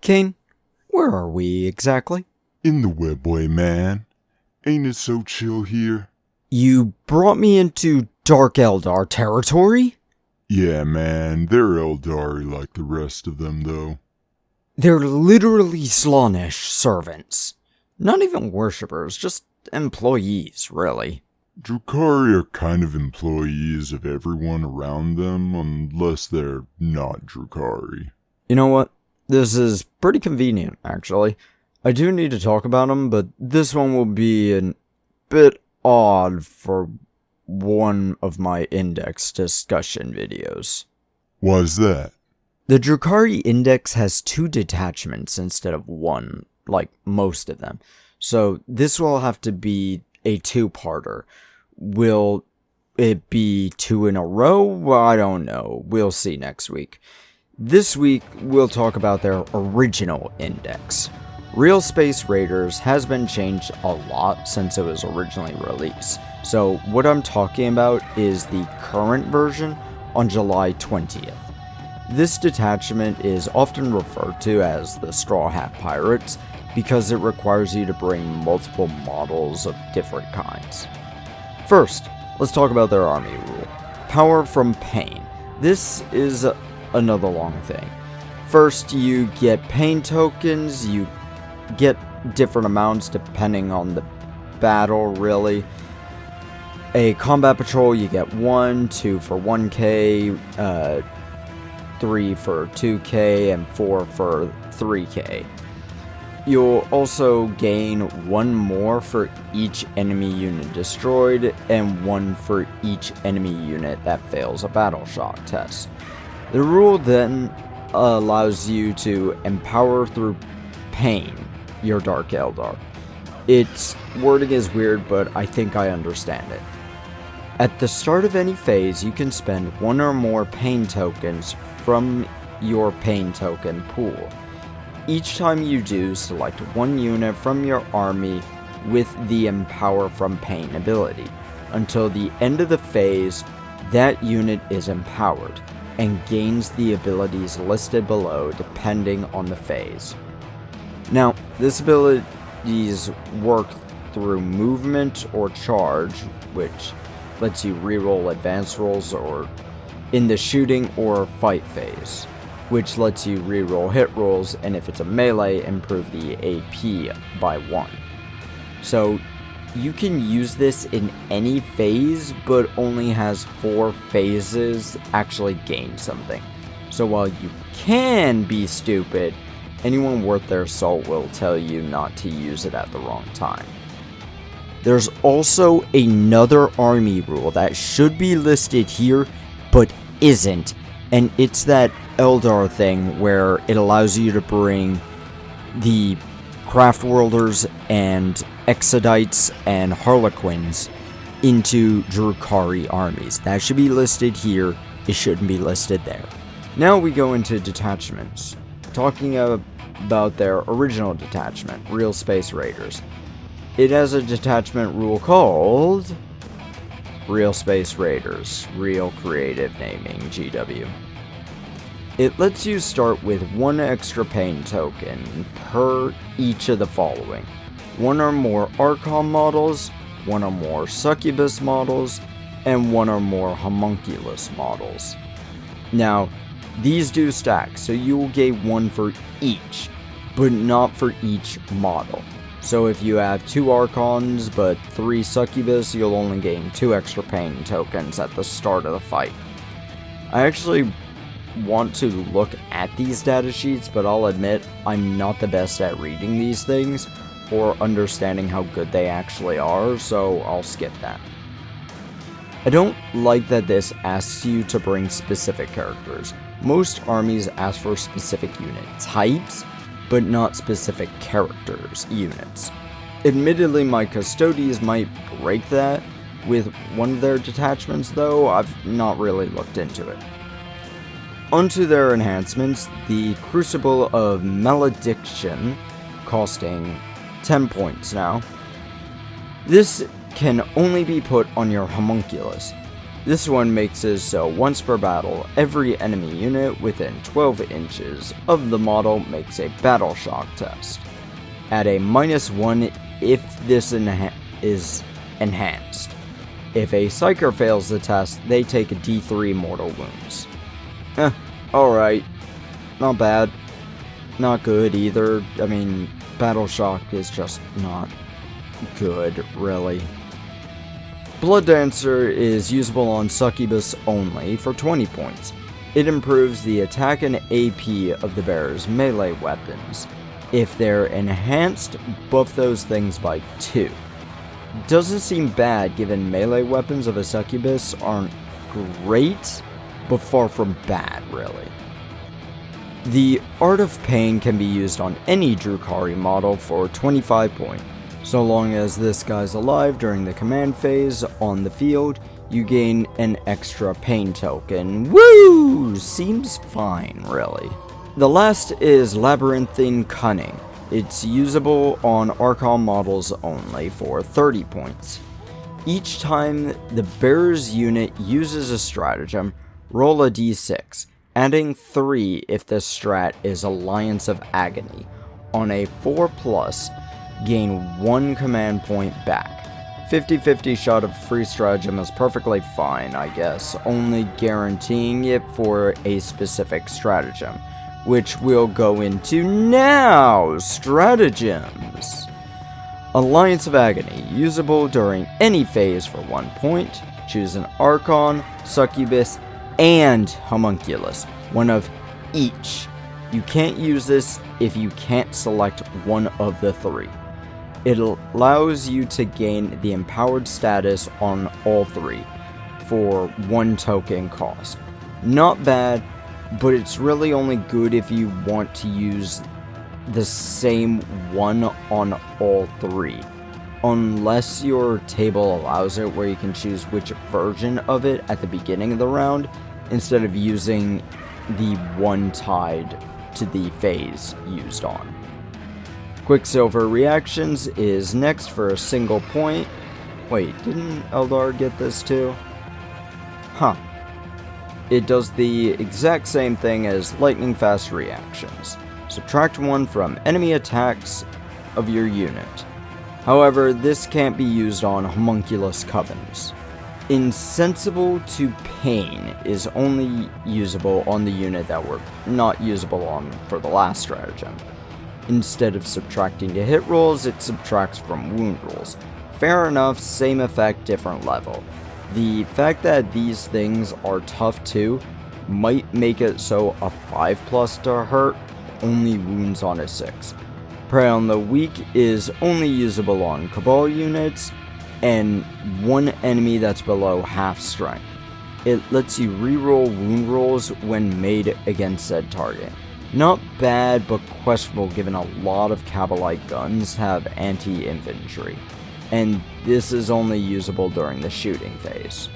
Kane, where are we exactly? In the webway, man. Ain't it so chill here? You brought me into Dark Eldar territory? Yeah, man, they're Eldari like the rest of them, though. They're literally Slaanesh servants. Not even worshippers, just employees, really. Drukhari are kind of employees of everyone around them, unless they're not Drukhari. You know what? This is pretty convenient, actually. I do need to talk about them, but this one will be a bit odd for one of my index discussion videos. Why's that? The Drukhari index has 2 detachments instead of 1, like most of them. So this will have to be a 2-parter. Will it be 2 in a row? Well, I don't know. We'll see next week. This week, we'll talk about their original index. Real Space Raiders has been changed a lot since it was originally released. So what I'm talking about is the current version on July 20th. This detachment is often referred to as the Straw Hat Pirates because it requires you to bring multiple models of different kinds. First, let's talk about their army rule. Power from Pain. This is another long thing. First, you get pain tokens. You get different amounts depending on the battle, really. A combat patrol, you get 1, 2 for 1k, 3 for 2k, and 4 for 3k. You'll also gain 1 more for each enemy unit destroyed, and 1 for each enemy unit that fails a battle shock test. The rule then allows you to empower through pain your Dark Eldar. Its wording is weird, but I think I understand it. At the start of any phase, you can spend 1 or more pain tokens from your pain token pool. Each time you do, select 1 unit from your army with the Empower from Pain ability. Until the end of the phase, that unit is empowered and gains the abilities listed below depending on the phase. Now, this abilities work through movement or charge, which lets you reroll advanced rolls, or in the shooting or fight phase, which lets you reroll hit rolls, and if it's a melee, improve the AP by 1. So you can use this in any phase, but only has 4 phases actually gain something. So while you can be stupid, anyone worth their salt will tell you not to use it at the wrong time. There's also another army rule that should be listed here, but isn't, and it's that Eldar thing where it allows you to bring the Craftworlders and Exodites and Harlequins into Drukhari armies. That should be listed here, it shouldn't be listed there. Now we go into detachments, talking about their original detachment, Real Space Raiders. It has a detachment rule called Real Space Raiders, Real Creative Naming, GW. It lets you start with 1 extra pain token per each of the following: 1 or more Archon models, 1 or more Succubus models, and 1 or more Homunculus models. Now, these do stack, so you will gain 1 for each, but not for each model. So if you have 2 Archons but 3 Succubus, you'll only gain 2 extra pain tokens at the start of the fight. I actually want to look at these data sheets, but I'll admit I'm not the best at reading these things or understanding how good they actually are, so I'll skip that. I don't like that this asks you to bring specific characters. Most armies ask for specific unit types, but not specific characters units. Admittedly, my Custodians might break that with one of their detachments, though I've not really looked into it. Onto their enhancements, the Crucible of Malediction, costing 10 points now. This can only be put on your Homunculus. This one makes it so once per battle, every enemy unit within 12 inches of the model makes a battle shock test. At a -1 if this is enhanced. If a Psyker fails the test, they take a D3 mortal wounds. Alright. Not bad. Not good either. I mean, battle shock is just not good, really. Blood Dancer is usable on Succubus only for 20 points. It improves the attack and AP of the bearer's melee weapons. If they're enhanced, buff those things by 2. Doesn't seem bad given melee weapons of a Succubus aren't great, but far from bad, really. The Art of Pain can be used on any Drukhari model for 25 points. So long as this guy's alive during the command phase on the field, you gain an extra pain token. Woo! Seems fine, really. The last is Labyrinthine Cunning. It's usable on Archon models only for 30 points. Each time the bearer's unit uses a stratagem, roll a d6, adding 3 if the strat is Alliance of Agony. On a 4+, gain 1 command point back. 50-50 shot of free stratagem is perfectly fine, I guess, only guaranteeing it for a specific stratagem, which we'll go into now. Stratagems. Alliance of Agony, usable during any phase for 1 point. Choose an Archon, Succubus, and Homunculus, one of each. You can't use this if you can't select one of the 3. It allows you to gain the empowered status on all 3 for 1 token cost. Not bad, but it's really only good if you want to use the same one on all 3. Unless your table allows it where you can choose which version of it at the beginning of the round, instead of using the one tied to the phase used on. Quicksilver Reactions is next for a single point. Wait, didn't Eldar get this too? Huh. It does the exact same thing as Lightning Fast Reactions. Subtract 1 from enemy attacks of your unit. However, this can't be used on Homunculus Covens. Insensible to Pain is only usable on the unit that were not usable on for the last stratagem. Instead of subtracting to hit rolls, it subtracts from wound rolls. Fair enough, same effect, different level. The fact that these things are tough too might make it so a 5+ to hurt only wounds on a 6. Prey on the Weak is only usable on Cabal units and 1 enemy that's below half strength. It lets you reroll wound rolls when made against said target. Not bad, but questionable given a lot of Cabalite guns have anti-infantry, and this is only usable during the shooting phase.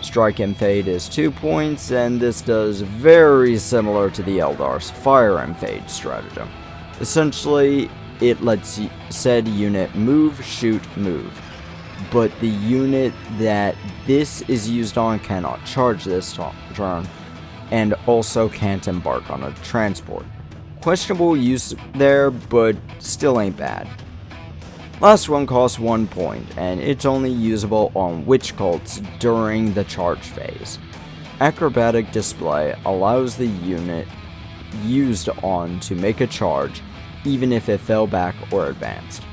Strike and Fade is 2 points, and this does very similar to the Eldar's Fire and Fade stratagem. Essentially, it lets said unit move, shoot, move, but the unit that this is used on cannot charge this turn, and also can't embark on a transport. Questionable use there, but still ain't bad. Last one costs 1 point, and it's only usable on witch cults during the charge phase. Acrobatic Display allows the unit used on to make a charge, even if it fell back or advanced.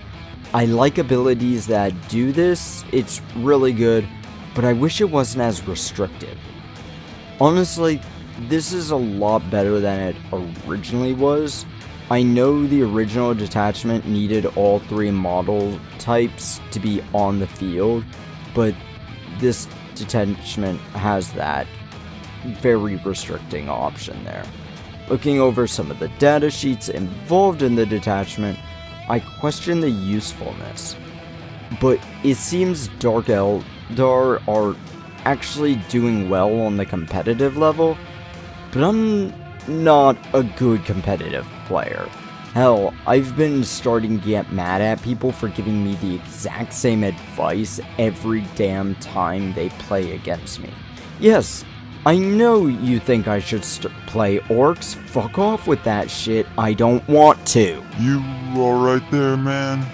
I like abilities that do this, it's really good, but I wish it wasn't as restrictive. Honestly, this is a lot better than it originally was. I know the original detachment needed all 3 model types to be on the field, but this detachment has that very restricting option there. Looking over some of the data sheets involved in the detachment, I question the usefulness, but it seems Dark Eldar are actually doing well on the competitive level, but I'm not a good competitive player. Hell, I've been starting to get mad at people for giving me the exact same advice every damn time they play against me. Yes, I know you think I should play orcs. Fuck off with that shit. I don't want to. You alright there, man?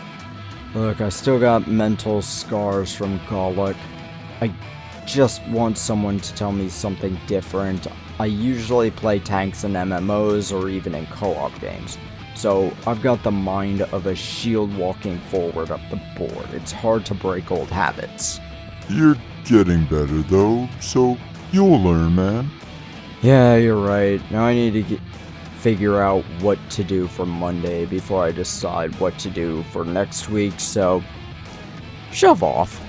Look, I still got mental scars from Golok. I just want someone to tell me something different. I usually play tanks in MMOs or even in co-op games. So, I've got the mind of a shield walking forward up the board. It's hard to break old habits. You're getting better, though, so you'll learn, man. Yeah, you're right. Now I need to figure out what to do for Monday before I decide what to do for next week, so shove off.